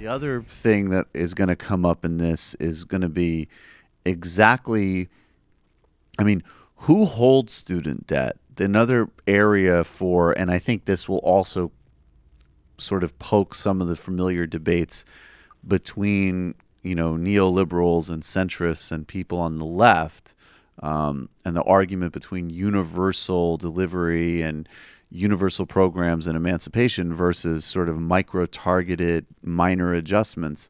other thing that is going to come up in this is going to be exactly, I mean, who holds student debt? Another area for, and I think this will also sort of poke some of the familiar debates between, neoliberals and centrists and people on the left, and the argument between universal delivery and universal programs and emancipation versus sort of micro-targeted minor adjustments.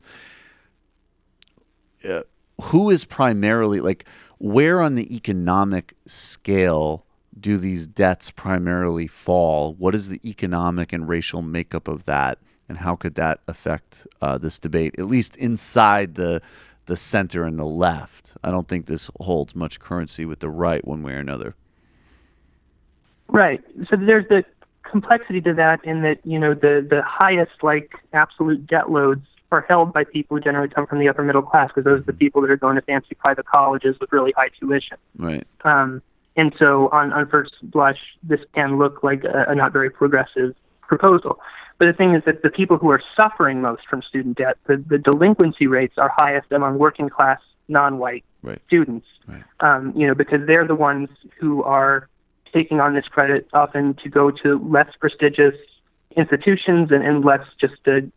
Who is primarily, like, where on the economic scale do these debts primarily fall? What is the economic and racial makeup of that? And how could that affect this debate, at least inside the center and the left? I don't think this holds much currency with the right one way or another. Right. So there's the complexity to that in that, the highest, absolute debt loads are held by people who generally come from the upper middle class, because those are the people that are going to fancy private colleges with really high tuition. Right. And so on first blush, this can look like a not very progressive proposal. But the thing is that the people who are suffering most from student debt, the delinquency rates are highest among working class, non-white students. Right. Because they're the ones who are taking on this credit often to go to less prestigious institutions and less just good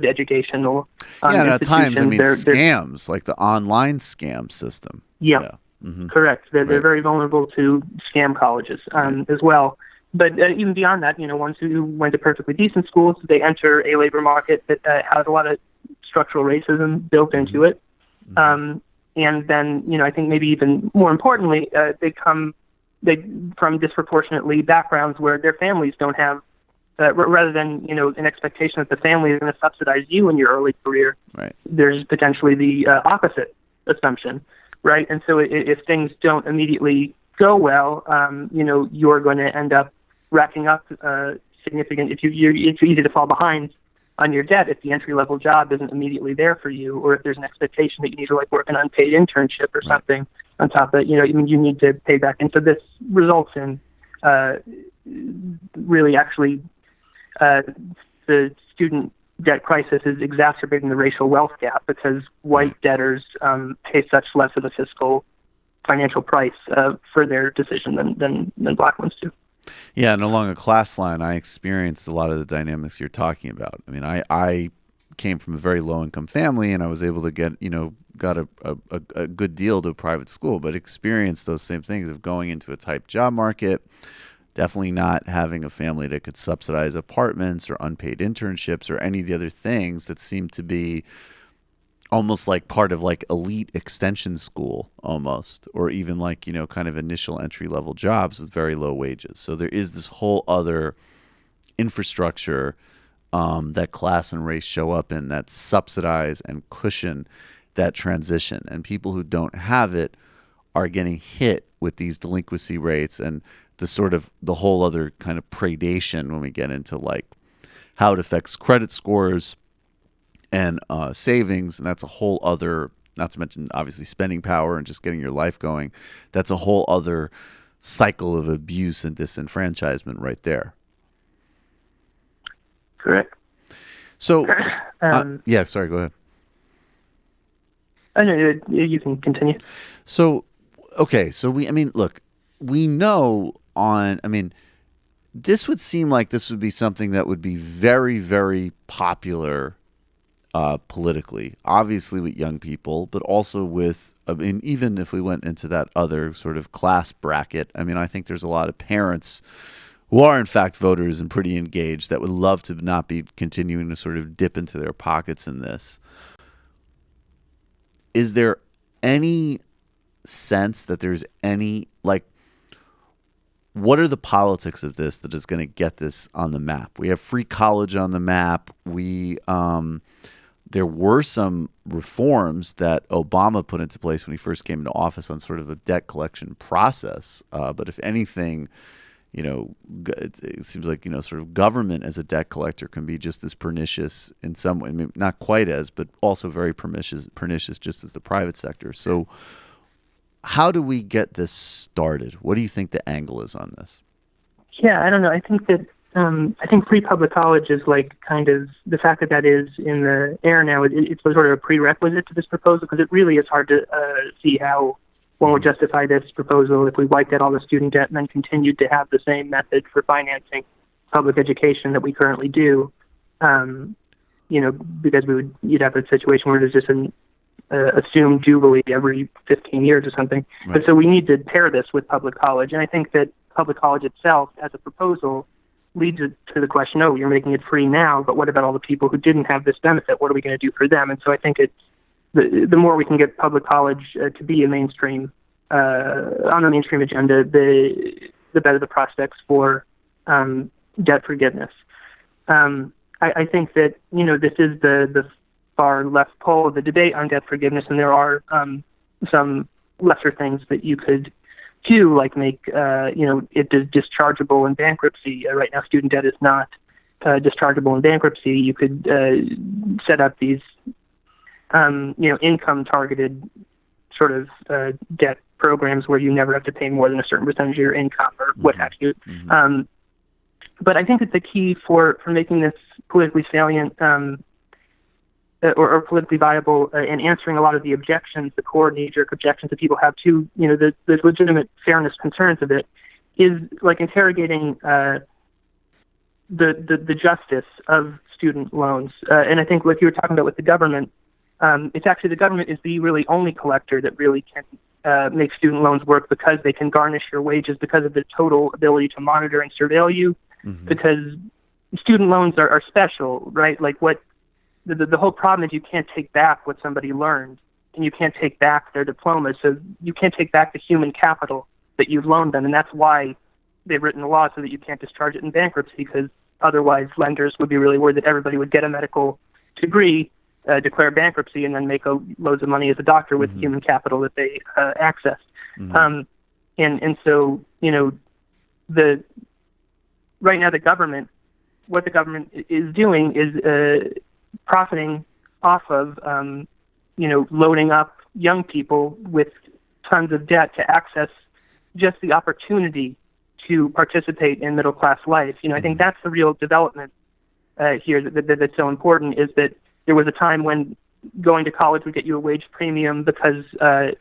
educational institutions. At times, they're scams, like the online scam system. Yeah. Mm-hmm. Correct. They're very vulnerable to scam colleges as well. But even beyond that, ones who went to perfectly decent schools, they enter a labor market that has a lot of structural racism built into it. And then, I think maybe even more importantly, they come from disproportionately backgrounds where their families don't have, rather than, an expectation that the family is going to subsidize you in your early career. Right. There's potentially the opposite assumption, right? And so if things don't immediately go well, you're going to end up racking up significant, it's easy to fall behind on your debt if the entry-level job isn't immediately there for you, or if there's an expectation that you need to work an unpaid internship or something on top of it, you need to pay back. And so this results in really actually the student debt crisis is exacerbating the racial wealth gap because white debtors pay such less of a financial price for their decision than black ones do. Yeah, and along a class line, I experienced a lot of the dynamics you're talking about. I mean, I came from a very low-income family, and I was able to got a good deal to a private school, but experienced those same things of going into a tight job market, definitely not having a family that could subsidize apartments or unpaid internships or any of the other things that seemed to be almost like part of like elite extension school almost, or even like, kind of initial entry level jobs with very low wages. So there is this whole other infrastructure that class and race show up in that subsidize and cushion that transition. And people who don't have it are getting hit with these delinquency rates and the whole other kind of predation when we get into like how it affects credit scores and savings, and that's a whole other, not to mention obviously spending power and just getting your life going. That's a whole other cycle of abuse and disenfranchisement right there. Correct. So, sorry, go ahead. No, you can continue. So, okay, we know this would seem like this would be something that would be very, very popular politically, obviously with young people, but also with, even if we went into that other sort of class bracket, I think there's a lot of parents who are in fact voters and pretty engaged that would love to not be continuing to sort of dip into their pockets in this. Is there any sense that there's any, what are the politics of this that is going to get this on the map? We have free college on the map. There were some reforms that Obama put into place when he first came into office on sort of the debt collection process. But if anything, it seems like, sort of government as a debt collector can be just as pernicious in some way. Not quite as, but also very pernicious just as the private sector. So how do we get this started? What do you think the angle is on this? Yeah, I don't know. I think that I think free public college is like kind of the fact that that is in the air now. It's sort of a prerequisite to this proposal, because it really is hard to see how one would justify this proposal if we wiped out all the student debt and then continued to have the same method for financing public education that we currently do. Because you'd have a situation where there's just an assumed jubilee every 15 years or something. Right. But so we need to pair this with public college, and I think that public college itself, as a proposal, leads it to the question, oh, you're making it free now, but what about all the people who didn't have this benefit? What are we going to do for them? And so I think the more we can get public college to be a mainstream, on the mainstream agenda, the better the prospects for debt forgiveness. I think that, this is the far left pole of the debate on debt forgiveness, and there are some lesser things that you could do, like make it dischargeable in bankruptcy. Right now, student debt is not dischargeable in bankruptcy. You could set up these income targeted sort of debt programs where you never have to pay more than a certain percentage of your income or what have you. Mm-hmm. But I think that the key for making this politically salient or politically viable and answering a lot of the objections, the core knee-jerk objections that people have to, the legitimate fairness concerns of it, is like interrogating the justice of student loans. And I think what you were talking about with the government, it's actually the government is the really only collector that really can make student loans work, because they can garnish your wages because of the total ability to monitor and surveil you. Mm-hmm. Because student loans are special, right? Like what the whole problem is, you can't take back what somebody learned, and you can't take back their diploma. So you can't take back the human capital that you've loaned them, and that's why they've written the law so that you can't discharge it in bankruptcy, because otherwise lenders would be really worried that everybody would get a medical degree, declare bankruptcy, and then make loads of money as a doctor with mm-hmm. human capital that they accessed. Mm-hmm. And so, right now what the government is doing is profiting off of, loading up young people with tons of debt to access just the opportunity to participate in middle-class life. I think that's the real development here that's so important, is that there was a time when going to college would get you a wage premium because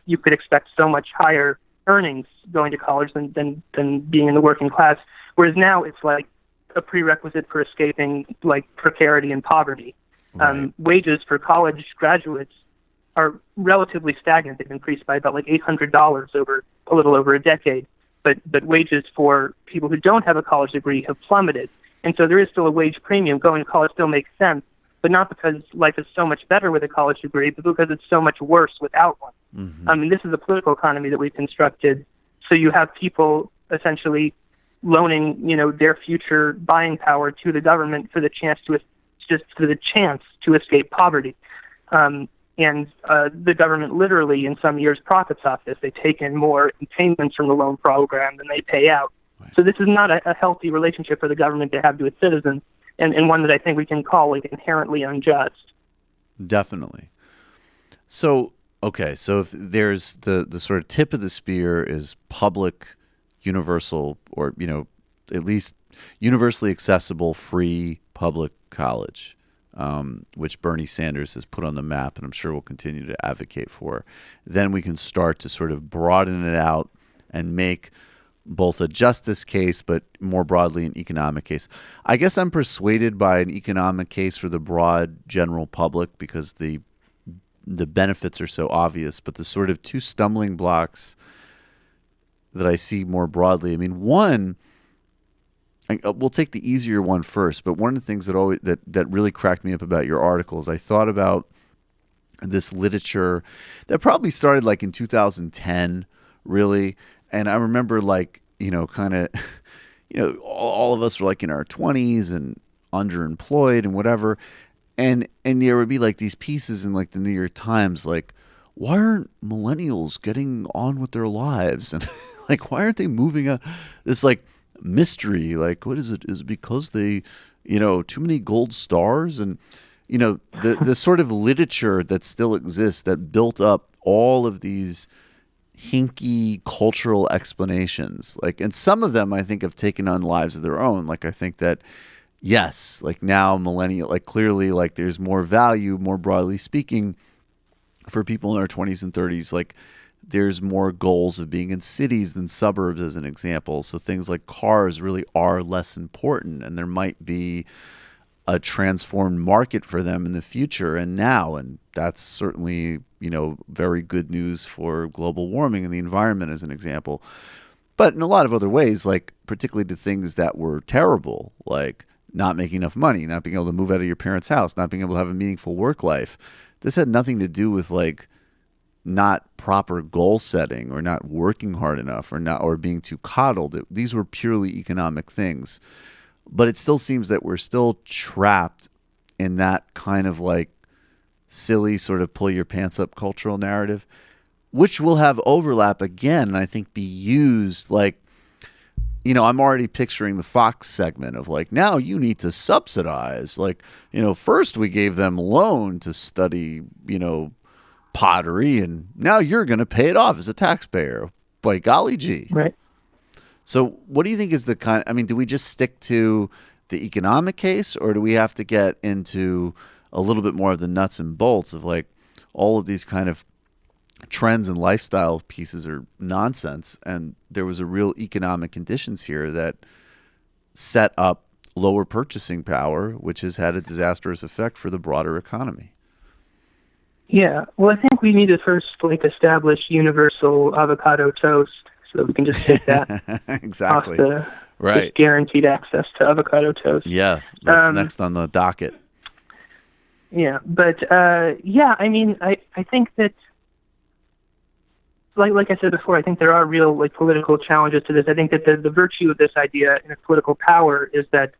you could expect so much higher earnings going to college than being in the working class, whereas now it's like a prerequisite for escaping like precarity and poverty. Right. Wages for college graduates are relatively stagnant. They've increased by about like $800 over a little over a decade, but wages for people who don't have a college degree have plummeted. And so there is still a wage premium. Going to college still makes sense, but not because life is so much better with a college degree, but because it's so much worse without one. Mm-hmm. This is a political economy that we've constructed. So you have people essentially loaning, their future buying power to the government for the chance to escape poverty. And the government literally, in some years, profits off this. They take in more in payments from the loan program than they pay out. Right. So this is not a healthy relationship for the government to have to its citizens, and one that I think we can call like inherently unjust. Definitely. So, okay, so if there's the sort of tip of the spear is public, universal, or, at least universally accessible, free public college, which Bernie Sanders has put on the map, and I'm sure will continue to advocate for. Then we can start to sort of broaden it out and make both a justice case, but more broadly an economic case. I guess I'm persuaded by an economic case for the broad general public because the benefits are so obvious, but the sort of two stumbling blocks that I see more broadly, one, we'll take the easier one first, but one of the things that really cracked me up about your articles, I thought about this literature that probably started like in 2010, really. And I remember all of us were like in our 20s and underemployed and whatever. And there would be like these pieces in like the New York Times, like, why aren't millennials getting on with their lives? And like, why aren't they moving up? This like mystery, like, what is it? Is it because they, too many gold stars? And, the sort of literature that still exists that built up all of these hinky cultural explanations. Like, and some of them I think have taken on lives of their own. Like, I think that, yes, like now millennial, like clearly, like there's more value, more broadly speaking, for people in their 20s and 30s. Like, there's more goals of being in cities than suburbs, as an example. So things like cars really are less important, and there might be a transformed market for them in the future and now. And that's certainly, very good news for global warming and the environment, as an example. But in a lot of other ways, like particularly to things that were terrible, like not making enough money, not being able to move out of your parents' house, not being able to have a meaningful work life. This had nothing to do with like not proper goal setting or not working hard enough or being too coddled. These were purely economic things. But it still seems that we're still trapped in that kind of like silly sort of pull your pants up cultural narrative, which will have overlap again, and I think be used like, I'm already picturing the Fox segment of like, now you need to subsidize. Like, first we gave them loan to study, pottery, and now you're going to pay it off as a taxpayer. By golly gee. Right. So what do you think is do we just stick to the economic case, or do we have to get into a little bit more of the nuts and bolts of like all of these kind of trends and lifestyle pieces are nonsense, and there was a real economic conditions here that set up lower purchasing power, which has had a disastrous effect for the broader economy? Yeah, well, I think we need to first establish universal avocado toast, so that we can just take that exactly off the right guaranteed access to avocado toast. Yeah, that's next on the docket. Yeah, but I think that, like I said before, I think there are real political challenges to this. I think that the virtue of this idea in its political power is that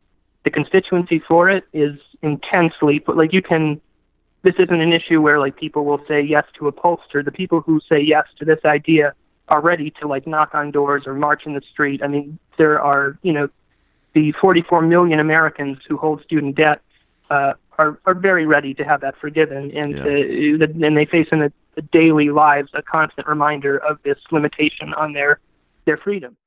the constituency for it is intensely, but this isn't an issue where people will say yes to a pollster. The people who say yes to this idea are ready to knock on doors or march in the street. I mean, there are, the 44 million Americans who hold student debt are very ready to have that forgiven, and and they face in the daily lives a constant reminder of this limitation on their freedom.